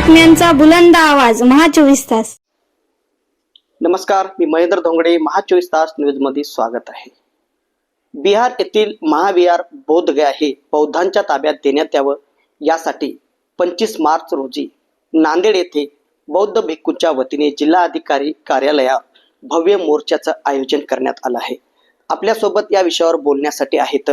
बातम्यांचा बुलंद आवाज महा 24 तास. नमस्कार, मी महेंद्र धोंगडे. महा 24 तास न्यूज मध्ये स्वागत आहे. बिहार येथील महाविहार बोधगया हे बौद्धांच्या ताब्यात देण्यात यावं यासाठी 25 मार्च रोजी नांदेड येथे बौद्ध भिक्खूंच्या वतीने जिल्हाधिकारी कार्यालयात भव्य मोर्चाचं आयोजन करण्यात आलं आहे. आपल्यासोबत या विषयावर बोलण्यासाठी आहेत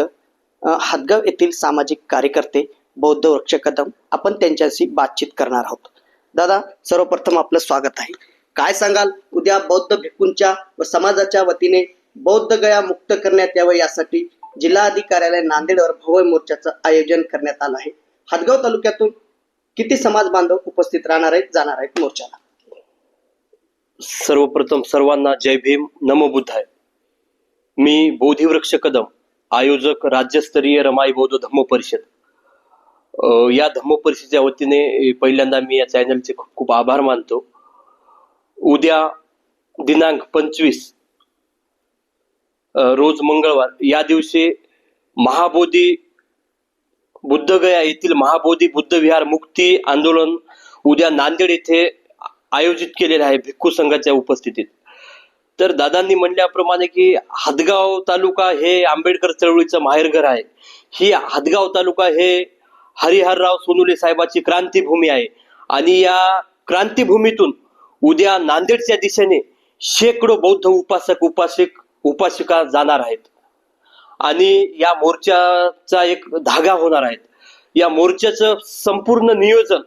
हदगाव येथील सामाजिक कार्यकर्ते बौद्ध वृक्ष कदम. आपण त्यांच्याशी बातचीत करणार आहोत. दादा, सर्वप्रथम आपलं स्वागत आहे. काय सांगाल, उद्या बौद्ध भिक्खूंच्या व समाजाच्या वतीने बौद्ध गया मुक्त करण्यात यावं यासाठी जिल्हाधिकार्यालय नांदेडवर भव्य मोर्चाचं आयोजन करण्यात आलं आहे. हदगाव तालुक्यातून किती समाज बांधव उपस्थित राहणार आहेत, जाणार आहेत मोर्चाला? सर्वप्रथम सर्वांना जय भीम, नमो बुद्धाय. मी बोधी वृक्ष कदम, आयोजक राज्यस्तरीय रमाई बौद्ध धम्म परिषद. या धम्म परिषदेच्या वतीने पहिल्यांदा मी या चॅनलचे खूप खूप आभार मानतो. उद्या दिनांक 25 रोज मंगळवार या दिवशी महाबोधी बुद्धगया येथील महाबोधी बुद्ध विहार मुक्ती आंदोलन उद्या नांदेड येथे आयोजित केलेले आहे भिक्खू संघाच्या उपस्थितीत. तर दादांनी म्हणल्याप्रमाणे की हदगाव तालुका हे आंबेडकर चळवळीचं माहेरघर आहे. ही हदगाव तालुका हे हरिहरराव सोनुले साहेबाची क्रांतीभूमी आहे आणि या क्रांतीभूमीतून उद्या नांदेडच्या दिशेने शेकडो बौद्ध उपासिका जाणार आहेत आणि या मोर्चाचा एक धागा होणार आहे. या मोर्चाचं संपूर्ण नियोजन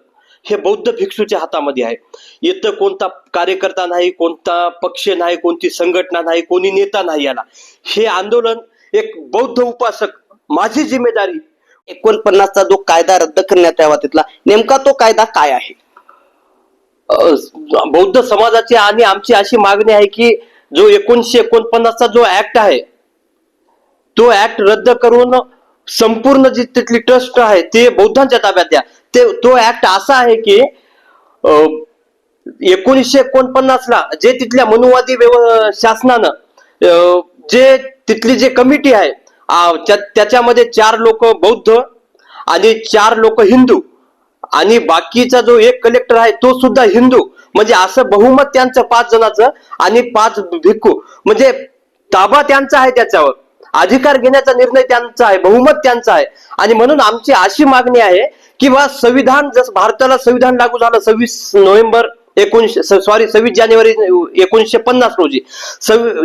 हे बौद्ध भिक्षूच्या हातामध्ये आहे. इथं कोणता कार्यकर्ता नाही, कोणता पक्ष नाही, कोणती संघटना नाही, कोणी नेता नाही. याला हे आंदोलन एक बौद्ध उपासक, माझी जिम्मेदारी. 49चा जो कायदा रद्द करण्यात यावा तिथला नेमका तो कायदा काय आहे? बौद्ध समाजाची आणि आमची अशी मागणी आहे की जो 1949चा जो ऍक्ट आहे तो ऍक्ट रद्द करून संपूर्ण जी तिथली ट्रस्ट आहे ते बौद्धांच्या ताब्यात द्या. तो ऍक्ट असा आहे की 1949ला जे तिथल्या मनुवादी शासनानं जे तिथली जे कमिटी आहे त्याच्यामध्ये 4 लोक बौद्ध आणि 4 लोक हिंदू आणि बाकीचा जो एक कलेक्टर आहे तो सुद्धा हिंदू, म्हणजे असं बहुमत त्यांचं 5 जणांचं आणि 5 भिक्खू, म्हणजे ताबा त्यांचा आहे, त्याच्यावर अधिकार घेण्याचा निर्णय त्यांचा आहे, बहुमत त्यांचा आहे. आणि म्हणून आमची अशी मागणी आहे की संविधान, जसं भारताला संविधान लागू झालं 26 जानेवारी 1950 रोजी,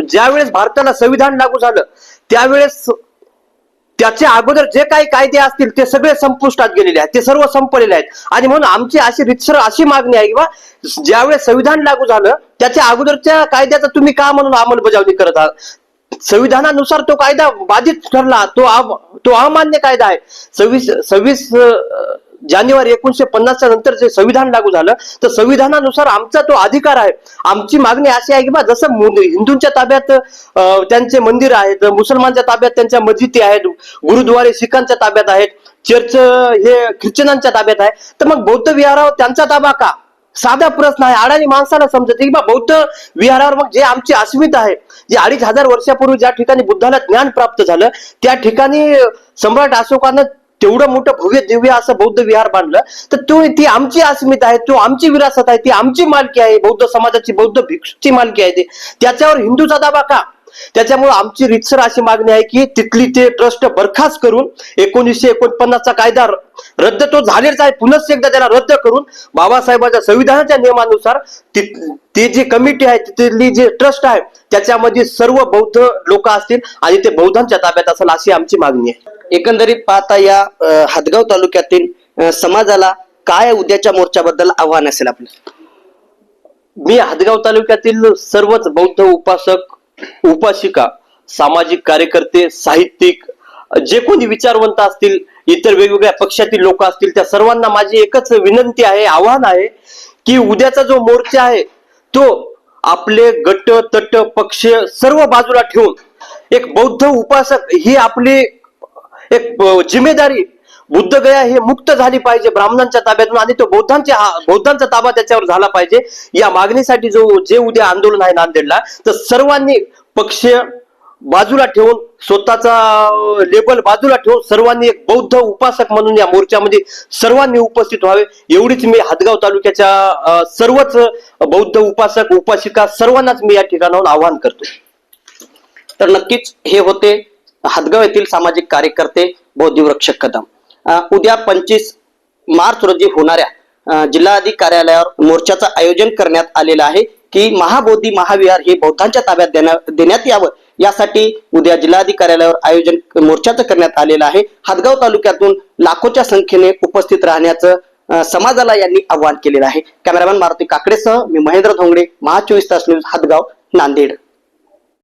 ज्यावेळेस भारताला संविधान लागू झालं त्यावेळेस त्याच्या अगोदर जे काही कायदे असतील ते सगळे संपुष्टात गेलेले आहेत, ते सर्व संपलेले आहेत. आणि म्हणून आमची अशी रितसर अशी मागणी आहे की ज्यावेळेस संविधान लागू झालं त्याच्या अगोदरच्या कायद्याचा तुम्ही का म्हणून अंमलबजावणी करत आहात? संविधानानुसार तो कायदा बाधित ठरला, तो अमान्य कायदा आहे. 26 जानेवारी 1950च्या नंतर जे संविधान लागू झालं तर संविधानानुसार आमचा तो अधिकार आहे. आमची मागणी अशी आहे की जसं हिंदूंच्या ताब्यात त्यांचे मंदिर आहेत, मुसलमानच्या ताब्यात त्यांच्या मस्जिदी आहेत, गुरुद्वारे शिखांच्या ताब्यात आहेत, चर्च हे ख्रिश्चनांच्या ताब्यात आहे, तर मग बौद्ध विहारावर त्यांचा ताबा का? साधा प्रश्न आहे. अडाणी माणसाला समजते की बौद्ध विहारावर मग जे आमची अस्मिता आहे, जे 2500 वर्षापूर्वी ज्या ठिकाणी बुद्धाला ज्ञान प्राप्त झालं त्या ठिकाणी सम्राट अशोकानं तेवढं मोठं भव्य दिव्य असं बौद्ध विहार बांधलं, तर ती आमची अस्मिता आहे, तो आमची विरासत आहे, ती आमची मालकी आहे, बौद्ध समाजाची, बौद्ध भिक्षूची मालकी आहे. त्याच्यावर हिंदूचा दाबा का? त्याच्यामुळे आमची रितसर अशी मागणी आहे की तिथली ते ट्रस्ट बरखास्त करून 1949चा कायदा रद्द, तो झालेच आहे, पुनश्च एकदा त्याला रद्द करून बाबासाहेबांच्या संविधानाच्या नियमानुसार ती जी कमिटी आहे, तिथली जी ट्रस्ट आहे त्याच्यामध्ये सर्व बौद्ध लोक असतील आणि ते बौद्धांच्या ताब्यात असेल, अशी आमची मागणी आहे. एकंदरीत पाहता या हदगाव तालुक्यातील समाजाला काय उद्याच्या मोर्चाबद्दल आव्हान असेल आपलं? मी हदगाव तालुक्यातील सर्वच बौद्ध उपासक, उपासिका, सामाजिक कार्यकर्ते, साहित्यिक, जे कोणी विचारवंत असतील, इतर वेगवेगळ्या पक्षातील लोक असतील, त्या सर्वांना माझी एकच विनंती आहे, आव्हान आहे की उद्याचा जो मोर्चा आहे तो आपले गट तट पक्ष सर्व बाजूला ठेवून एक बौद्ध उपासक ही आपली एक जिम्मेदारी, बुद्धगया हे मुक्त झाली पाहिजे ब्राह्मणांच्या ताब्यातून आणि तो बौद्धांचा ताबा त्याच्यावर झाला पाहिजे. या मागणीसाठी जे उद्या आंदोलन आहे नांदेडला, तर सर्वांनी पक्ष, बाजूला ठेवून, स्वतःचा लेबल बाजूला ठेवून सर्वांनी एक बौद्ध उपासक म्हणून या मोर्चामध्ये सर्वांनी उपस्थित व्हावे, एवढीच मी हदगाव तालुक्याच्या सर्वच बौद्ध उपासक उपासिका सर्वांनाच मी या ठिकाणाहून आवाहन करतो. तर नक्कीच हे होते हदगाव येथील सामाजिक कार्यकर्ते बोधिवृक्ष कदम. उद्या 25 मार्च रोजी होणाऱ्या जिल्हाधिकारी कार्यालयावर मोर्चाचं आयोजन करण्यात आलेलं आहे की महाबोधी महाविहार हे बौद्धांच्या ताब्यात देण्यात यावं, यासाठी उद्या जिल्हाधिकारी कार्यालयावर आयोजन मोर्चाचं करण्यात आलेलं आहे. हदगाव तालुक्यातून लाखोच्या संख्येने उपस्थित राहण्याचं समाजाला यांनी आवाहन केलेलं आहे. कॅमेरामॅन मारुती काकडेसह मी महेंद्र धोंगडे, महा 24 तास न्यूज, हदगाव, नांदेड.